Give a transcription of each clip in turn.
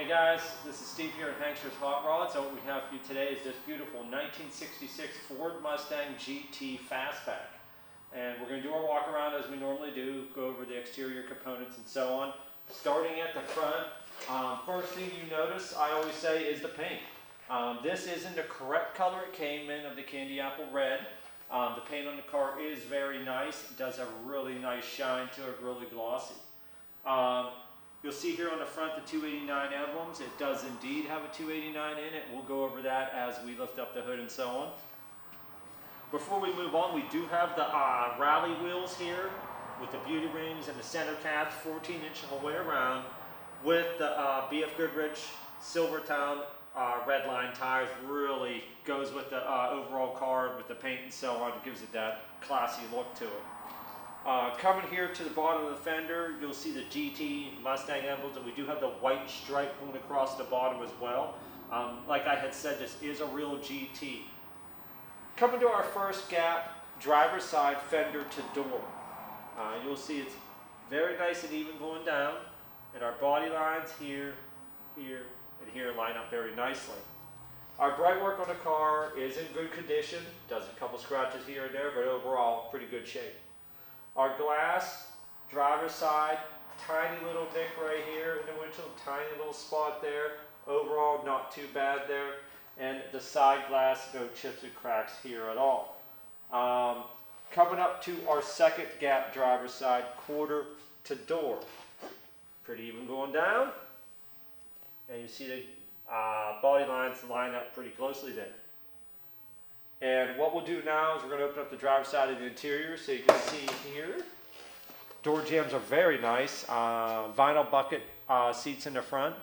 Hey guys, this is Steve here at Hankster's Hot Rods, and what we have for you today is this beautiful 1966 Ford Mustang GT Fastback. And we're going to do our walk around as we normally do, go over the exterior components and so on. Starting at the front, first thing you notice, I always say, is the paint. This isn't the correct color it came in of the candy apple red. The paint on the car is very nice. It does have a really nice shine to it, really glossy. You'll see here on the front the 289 emblems. It does indeed have a 289 in it. We'll go over that as we lift up the hood and so on. Before we move on, we do have the rally wheels here with the beauty rings and the center caps, 14-inch all the way around, with the BFGoodrich Silvertown Redline tires. Really goes with the overall car with the paint and so on. It gives it that classy look to it. Coming here to the bottom of the fender, you'll see the GT Mustang emblems, and we do have the white stripe going across the bottom as well. Like I had said, this is a real GT. Coming to our first gap, driver's side fender to door. You'll see it's very nice and even going down, and our body lines here, here, and here line up very nicely. Our bright work on the car is in good condition. Does a couple scratches here and there, but overall pretty good shape. Our glass, driver's side, tiny little nick right here in the windshield, tiny little spot there. Overall, not too bad there. And the side glass, no chips and cracks here at all. Coming up to our second gap driver's side, quarter to door. Pretty even going down. And you see the body lines line up pretty closely there. And what we'll do now is we're going to open up the driver's side of the interior so you can see here. Door jambs are very nice. Vinyl bucket seats in the front.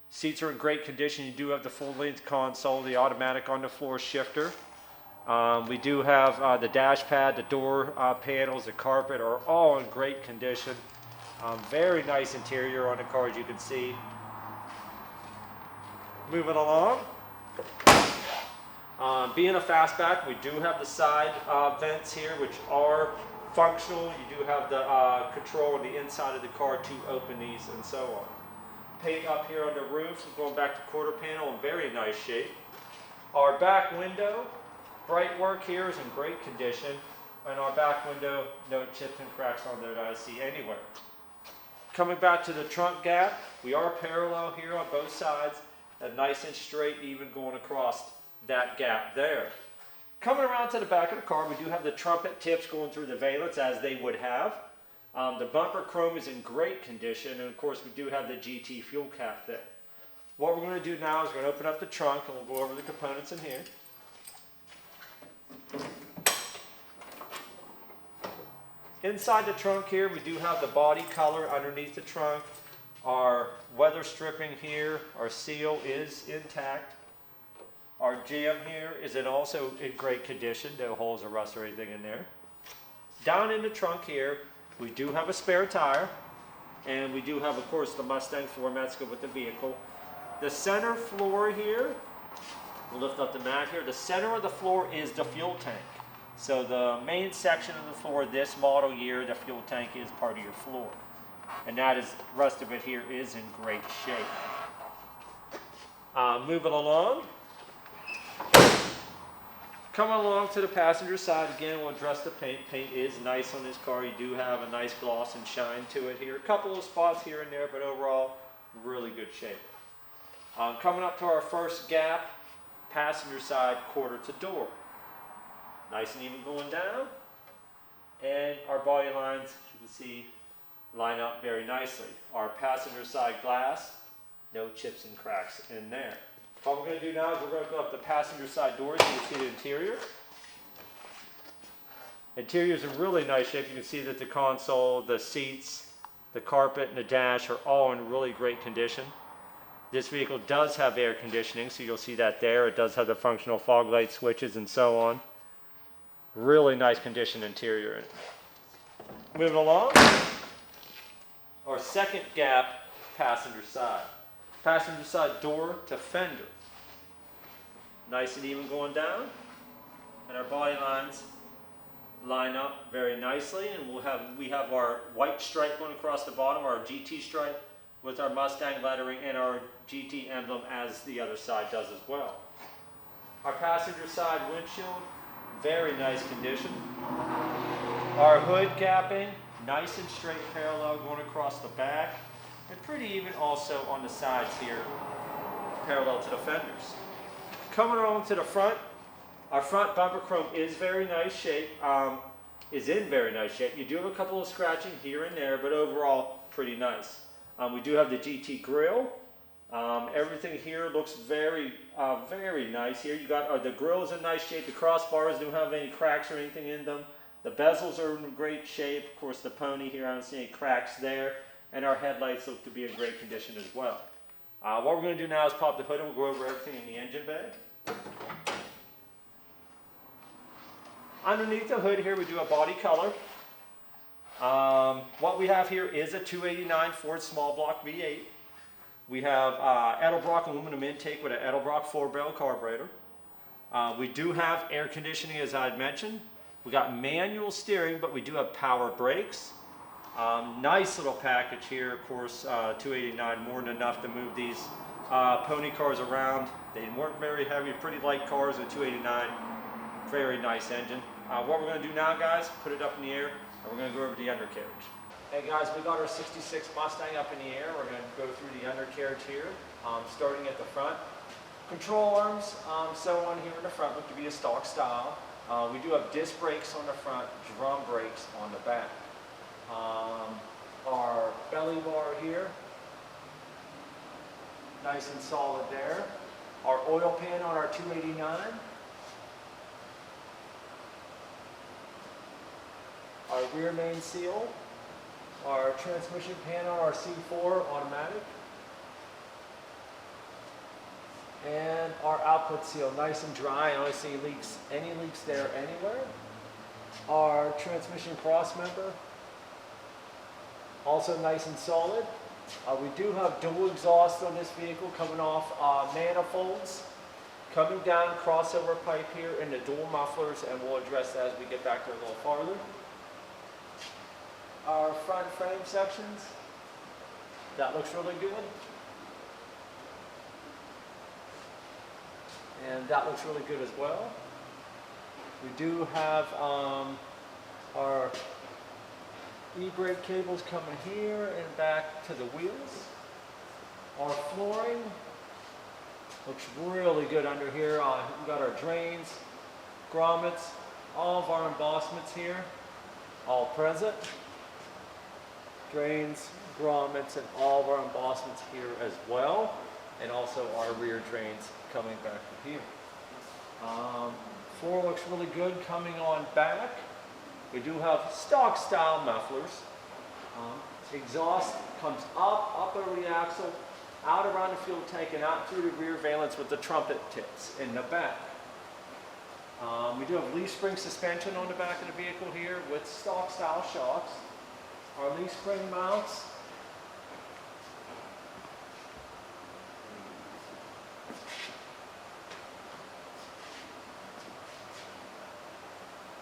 Seats are in great condition. You do have the full length console, the automatic on the floor shifter. We do have the dash pad, the door panels, the carpet are all in great condition. Very nice interior on the car, as you can see. Moving along. Being a fastback, we do have the side vents here, which are functional. You do have the control on the inside of the car to open these and so on. Paint up here on the roof, going back to quarter panel, in very nice shape. Our back window, bright work here, is in great condition. And our back window, no chips and cracks on there that I see anywhere. Coming back to the trunk gap, we are parallel here on both sides, and nice and straight, even going across that gap there. Coming around to the back of the car, we do have the trumpet tips going through the valence as they would have. The bumper chrome is in great condition, and of course we do have the GT fuel cap there. What we're going to do now is we're going to open up the trunk and we'll go over the components in here. Inside the trunk here, we do have the body color underneath the trunk. Our weather stripping here, our seal is intact. Our jam here is also in great condition, no holes or rust or anything in there. Down in the trunk here, we do have a spare tire, and we do have, of course, the Mustang floor mats go with the vehicle. The center floor here, we'll lift up the mat here, the center of the floor is the fuel tank. So the main section of the floor, this model year, the fuel tank is part of your floor. And that is, the rest of it here is in great shape. Moving along. Coming along to the passenger side, again, we'll address the paint. Paint is nice on this car. You do have a nice gloss and shine to it here. A couple of spots here and there, but overall, really good shape. Coming up to our first gap, passenger side, quarter to door. Nice and even going down. And our body lines, you can see, line up very nicely. Our passenger side glass, no chips and cracks in there. What we're going to do now is we're going to open up the passenger side doors so you can see the interior. Interior is in really nice shape. You can see that the console, the seats, the carpet, and the dash are all in really great condition. This vehicle does have air conditioning, so you'll see that there. It does have the functional fog light switches and so on. Really nice condition interior in it. Moving along. Our second gap, passenger side. Passenger side door to fender. Nice and even going down. And our body lines line up very nicely, and we have our white stripe going across the bottom, our GT stripe, with our Mustang lettering and our GT emblem as the other side does as well. Our passenger side windshield, very nice condition. Our hood capping, nice and straight parallel going across the back, and pretty even also on the sides here, parallel to the fenders. Coming on to the front, our front bumper chrome is very nice shape, is in very nice shape. You do have a couple of scratching here and there, but overall pretty nice. We do have the GT grille. Everything here looks very, very nice here. You got the grille is in nice shape. The crossbars don't have any cracks or anything in them. The bezels are in great shape. Of course, the pony here, I don't see any cracks there. And our headlights look to be in great condition as well. What we're going to do now is pop the hood and we'll go over everything in the engine bay. Underneath the hood here, we do a body color. What we have here is a 289 Ford small block V8. We have Edelbrock aluminum intake with an Edelbrock 4-barrel carburetor. We do have air conditioning, as I had mentioned. We got manual steering, but we do have power brakes. Nice little package here, of course, 289, more than enough to move these pony cars around. They weren't very heavy, pretty light cars with 289. Very nice engine. What we're going to do now, guys, put it up in the air, and we're going to go over the undercarriage. Hey guys, we got our 66 Mustang up in the air. We're going to go through the undercarriage here, starting at the front. Control arms, so on here in the front, look to be a stock style. We do have disc brakes on the front, drum brakes on the back. Our belly bar here, nice and solid there. Our oil pan on our 289. Our rear main seal. Our transmission pan on our C4 automatic. And our output seal, nice and dry. I don't see any leaks there anywhere. Our transmission cross member, also nice and solid. We do have dual exhaust on this vehicle coming off manifolds. Coming down crossover pipe here in the dual mufflers, and we'll address that as we get back there a little farther. Our front frame sections, that looks really good. And that looks really good as well. We do have our e-brake cables coming here and back to the wheels. Our flooring looks really good under here. We've got our drains, grommets, all of our embossments here, all present. Drains, grommets, and all of our embossments here as well. And also our rear drains coming back from here. Floor looks really good coming on back. We do have stock style mufflers. Exhaust comes up over the axle, out around the fuel tank, and out through the rear valence with the trumpet tips in the back. We do have leaf spring suspension on the back of the vehicle here with stock style shocks. Our leaf spring mounts.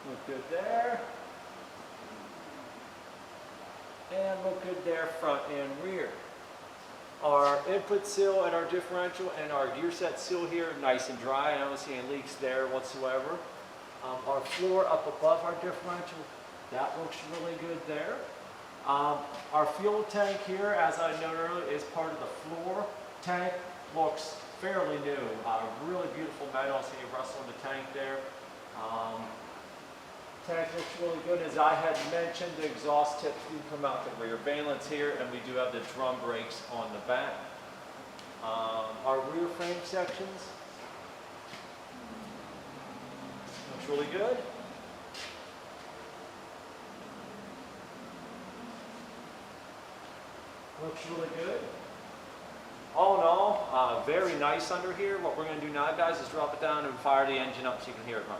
Look good there. And look good there front and rear. Our input seal and our differential and our gear set seal here, nice and dry. I don't see any leaks there whatsoever. Our floor up above our differential, that looks really good there. Our fuel tank here, as I noted earlier, is part of the floor. Tank looks fairly new. Really beautiful metal. See a rustle in the tank there. Tank looks really good. As I had mentioned, the exhaust tips do come out the rear valence here, and we do have the drum brakes on the back. Our rear frame sections looks really good. Looks really good. All in all, very nice under here. What we're going to do now, guys, is drop it down and fire the engine up so you can hear it run.